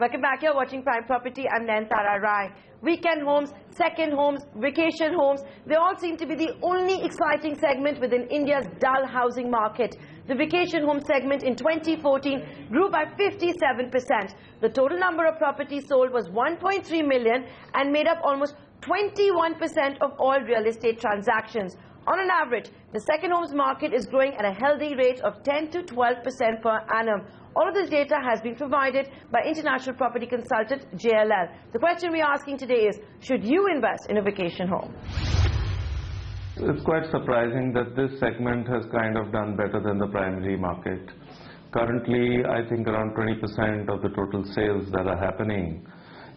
Welcome back. You're watching Prime Property. I'm Nayanthara Rai. Weekend homes, second homes, vacation homes, they all seem to be the only exciting segment within India's dull housing market. The vacation home segment in 2014 grew by 57%. The total number of properties sold was 1.3 million and made up almost 21% of all real estate transactions. On an average, the second homes market is growing at a healthy rate of 10 to 12% per annum. All of this data has been provided by international property consultant JLL. The question we are asking today is, should you invest in a vacation home? It's quite surprising that this segment has kind of done better than the primary market. Currently, I think around 20% of the total sales that are happening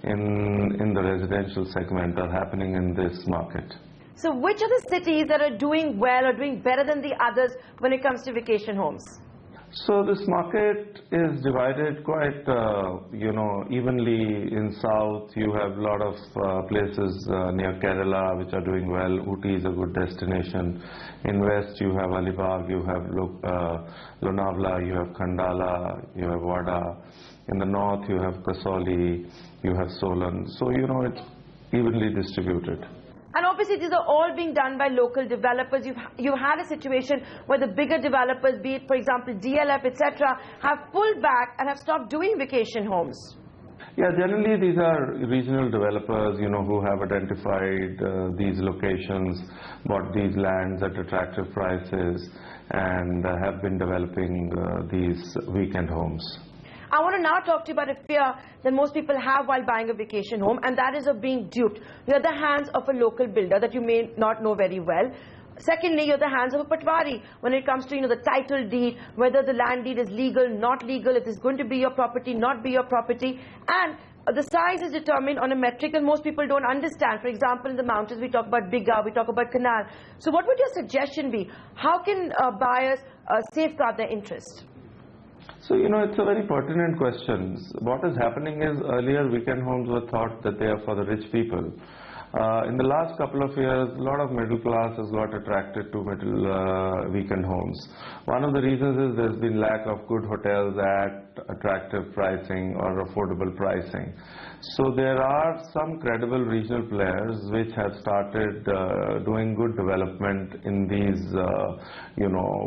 in the residential segment are happening in this market. So which are the cities that are doing well or doing better than the others when it comes to vacation homes? So this market is divided quite, evenly. In south, you have a lot of places near Kerala which are doing well. Ooty is a good destination. In west, you have Alibag, you have Lonavala, you have Khandala, you have Wada. In the north, you have Kasauli, you have Solan. So, it's evenly distributed. And obviously these are all being done by local developers. You've had a situation where the bigger developers, be it for example DLF, etc., have pulled back and have stopped doing vacation homes. Yeah, generally these are regional developers, who have identified these locations, bought these lands at attractive prices, and have been developing these weekend homes. I want to now talk to you about a fear that most people have while buying a vacation home, and that is of being duped. You're at the hands of a local builder that you may not know very well. Secondly, you're at the hands of a patwari when it comes to the title deed, whether the land deed is legal, not legal, if it's going to be your property, not be your property. And the size is determined on a metric and most people don't understand. For example, in the mountains we talk about bigha, we talk about canal. So what would your suggestion be? How can buyers safeguard their interest? So, it's a very pertinent question. What is happening is earlier weekend homes were thought that they are for the rich people. In the last couple of years, a lot of middle class has got attracted to weekend homes. One of the reasons is there's been lack of good hotels at attractive pricing or affordable pricing. So there are some credible regional players which have started doing good development in these,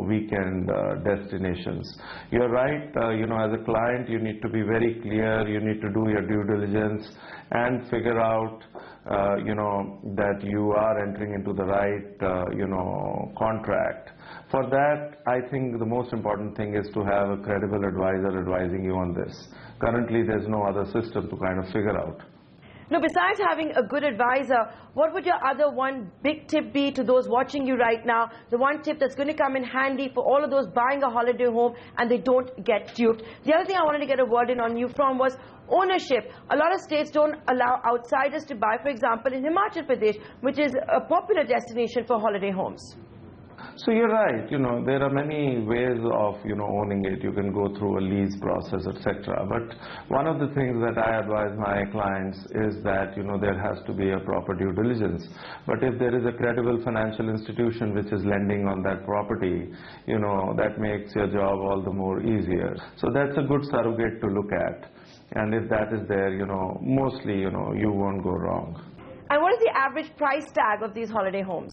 weekend destinations. You're right, as a client, you need to be very clear, you need to do your due diligence and figure out that you are entering into the right, contract. For that, I think the most important thing is to have a credible advisor advising you on this. Currently, there's no other system to kind of figure out. Now, besides having a good advisor, what would your other one big tip be to those watching you right now? The one tip that's going to come in handy for all of those buying a holiday home and they don't get duped. The other thing I wanted to get a word in on you from was ownership. A lot of states don't allow outsiders to buy. For example, in Himachal Pradesh, which is a popular destination for holiday homes. So you're right, there are many ways of, owning it. You can go through a lease process, etc. But one of the things that I advise my clients is that, there has to be a proper due diligence. But if there is a credible financial institution which is lending on that property, that makes your job all the more easier. So that's a good surrogate to look at. And if that is there, mostly, you won't go wrong. And what is the average price tag of these holiday homes?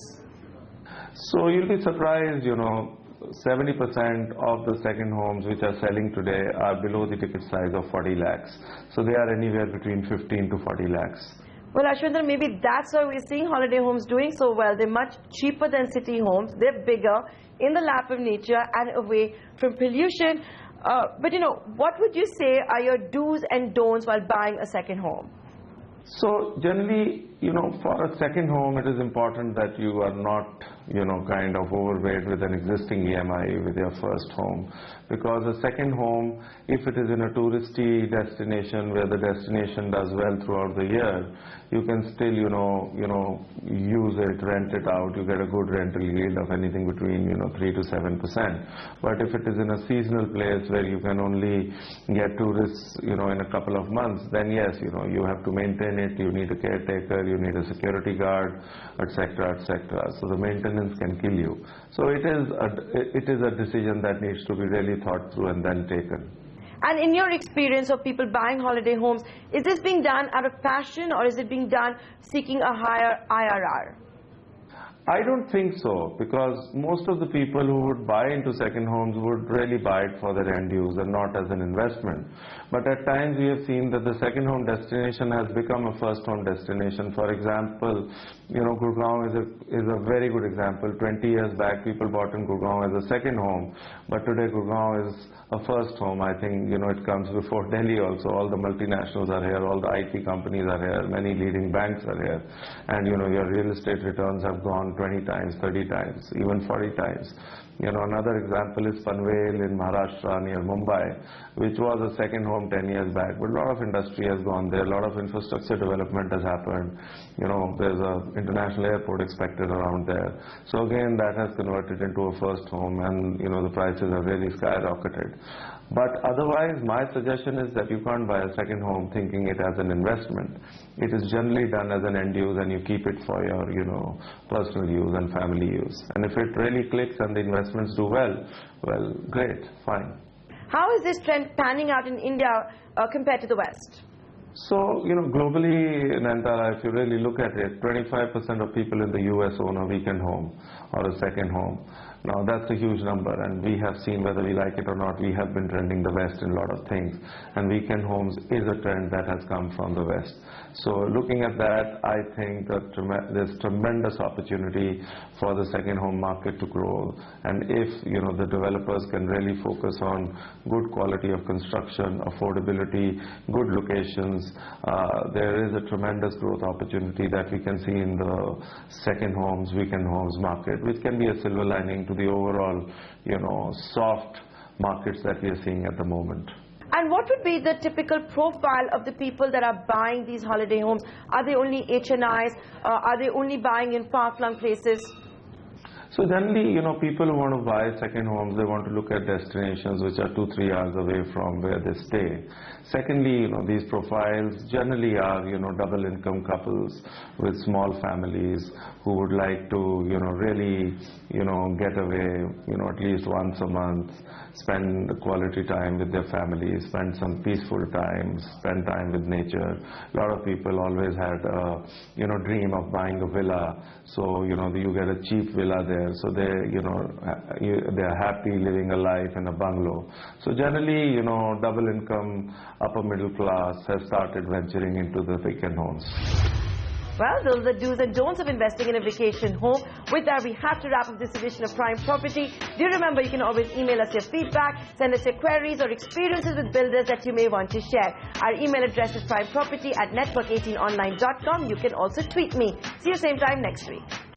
So you'll be surprised, 70% of the second homes which are selling today are below the ticket size of 40 lakhs. So they are anywhere between 15 to 40 lakhs. Well, Ashwindran, maybe that's why we're seeing holiday homes doing so well. They're much cheaper than city homes. They're bigger, in the lap of nature and away from pollution. But what would you say are your do's and don'ts while buying a second home? So generally, for a second home, it is important that you are not, kind of overweight with an existing EMI with your first home. Because a second home, if it is in a touristy destination where the destination does well throughout the year, you can still, use it, rent it out. You get a good rental yield of anything between, 3 to 7%. But if it is in a seasonal place where you can only get tourists, in a couple of months, then yes, you have to maintain it. You need a caretaker, you need a security guard, etc., etc. So the maintenance can kill you. So it is a decision that needs to be really thought through and then taken. And in your experience of people buying holiday homes, is this being done out of passion or is it being done seeking a higher IRR? I don't think so, because most of the people who would buy into second homes would really buy it for their end use and not as an investment. But at times we have seen that the second home destination has become a first home destination. For example, Gurgaon is a very good example. 20 years back, people bought in Gurgaon as a second home, but today Gurgaon is a first home. I think, it comes before Delhi also. All the multinationals are here, all the IT companies are here, many leading banks are here. And, your real estate returns have gone 20 times, 30 times, even 40 times. Another example is Panvel in Maharashtra near Mumbai, which was a second home 10 years back. But a lot of industry has gone there, a lot of infrastructure development has happened. There's an international airport expected around there. So again, that has converted into a first home, and the prices have really skyrocketed. But otherwise, my suggestion is that you can't buy a second home thinking it as an investment. It is generally done as an end use, and you keep it for your, personal use and family use. And if it really clicks and the investments do well, great, fine. How is this trend panning out in India compared to the West? So, globally, Nayantara, if you really look at it, 25% of people in the US own a weekend home or a second home. Now, that's a huge number, and we have seen, whether we like it or not, we have been trending the West in a lot of things. And weekend homes is a trend that has come from the West. So looking at that, I think that there's tremendous opportunity for the second home market to grow. And if, the developers can really focus on good quality of construction, affordability, good locations, there is a tremendous growth opportunity that we can see in the second homes, weekend homes market, which can be a silver lining to the overall, soft markets that we are seeing at the moment. And what would be the typical profile of the people that are buying these holiday homes? Are they only HNIs? Are they only buying in far-flung places? So generally, people who want to buy second homes, they want to look at destinations which are 2-3 hours away from where they stay. Secondly, these profiles generally are, double income couples with small families who would like to, really, get away, at least once a month, spend quality time with their families, spend some peaceful time, spend time with nature. A lot of people always had a, dream of buying a villa. So, you get a cheap villa there. So they, they're happy living a life in a bungalow. So generally, double income, upper middle class has started venturing into the weekend homes. Well, those are the do's and don'ts of investing in a vacation home. With that, we have to wrap up this edition of Prime Property. Do remember, you can always email us your feedback, send us your queries or experiences with builders that you may want to share. Our email address is primeproperty@network18online.com. You can also tweet me. See you same time next week.